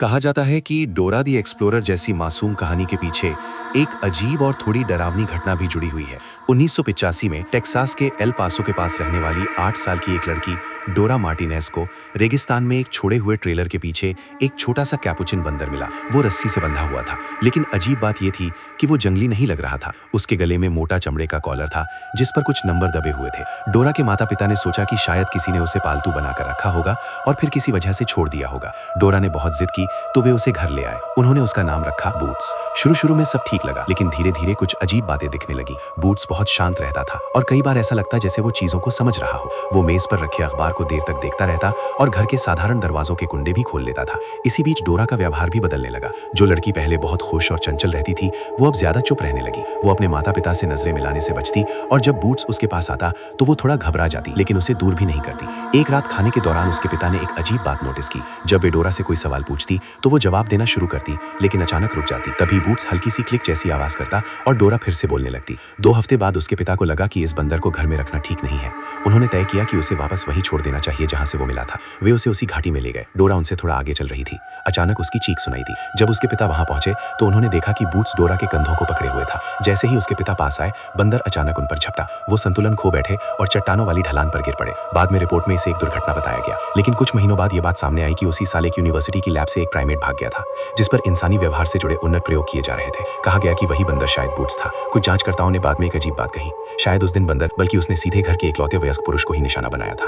कहा जाता है कि डोरा दी एक्सप्लोरर जैसी मासूम कहानी के पीछे एक अजीब और थोड़ी डरावनी घटना भी जुड़ी हुई है। 1985 में टेक्सास के एल पासो के पास रहने वाली 8 साल की एक लड़की डोरा मार्टिनेज को रेगिस्तान में एक छोड़े हुए ट्रेलर के पीछे एक छोटा सा कैपुचिन बंदर मिला। वो रस्सी से बंधा हुआ था, लेकिन अजीब बात यह थी कि वो जंगली नहीं लग रहा था। उसके गले में मोटा चमड़े का कॉलर था जिस पर कुछ नंबर दबे हुए थे। डोरा के माता पिता ने सोचा कि शायद किसी ने उसे पालतू बनाकर रखा होगा और फिर किसी वजह से छोड़ दिया होगा। डोरा ने बहुत जिद की तो वे उसे घर ले आए। उन्होंने उसका नाम रखा बूट्स। शुरू में सब ठीक लगा, लेकिन धीरे धीरे कुछ अजीब बातें दिखने लगी। बूट्स बहुत शांत रहता था और कई बार ऐसा लगता जैसे वो चीजों को समझ रहा हो। वो मेज पर रखे अखबार को देर तक देखता रहता और घर के साधारण दरवाजों के कुंडे भी खोल लेता था। इसी बीच डोरा का व्यवहार भी बदलने लगा। जो लड़की पहले बहुत खुश और चंचल रहती थी, वो अब ज्यादा चुप रहने लगी। वो अपने माता पिता से नजरें मिलाने से बचती और जब बूट्स उसके पास आता तो वो थोड़ा घबरा जाती, लेकिन उसे दूर भी नहीं करती। एक रात खाने के दौरान उसके पिता ने एक अजीब बात नोटिस की। जब वे डोरा से कोई सवाल पूछती तो वो जवाब देना शुरू करती, लेकिन अचानक रुक जाती। तभी बूट्स हल्की सी क्लिक जैसी आवाज करता और डोरा फिर से बोलने लगती। 2 हफ्ते बाद उसके पिता को लगा कि इस बंदर को घर में रखना ठीक नहीं है। उन्होंने तय किया कि उसे वापस वहीं छोड़ देना चाहिए जहां से वो मिला था। वे उसे उसी घाटी में ले गए। डोरा उनसे थोड़ा आगे चल रही थी। अचानक उसकी चीख सुनाई दी। जब उसके पिता वहां पहुंचे तो उन्होंने देखा कि बूट्स डोरा के कंधों को पकड़े हुए था। जैसे ही उसके पिता पास आए, बंदर अचानक उन पर झपटा। वो संतुलन खो बैठे और चट्टानों वाली ढलान पर गिर पड़े। बाद में रिपोर्ट में इसे एक दुर्घटना बताया गया, लेकिन कुछ महीनों बाद ये बात सामने आई कि उसी साल एक यूनिवर्सिटी की लैब से एक प्राइमेट भाग गया था जिस पर इंसानी व्यवहार से जुड़े उन्नत प्रयोग किए जा रहे थे। कहा गया कि वही बंदर शायद बूट्स था। कुछ जांचकर्ताओं ने बाद में एक अजीब बात कही। शायद उस दिन बंदर बल्कि उसने सीधे घर के इकलौते वयस्क पुरुष को ही निशाना बनाया था।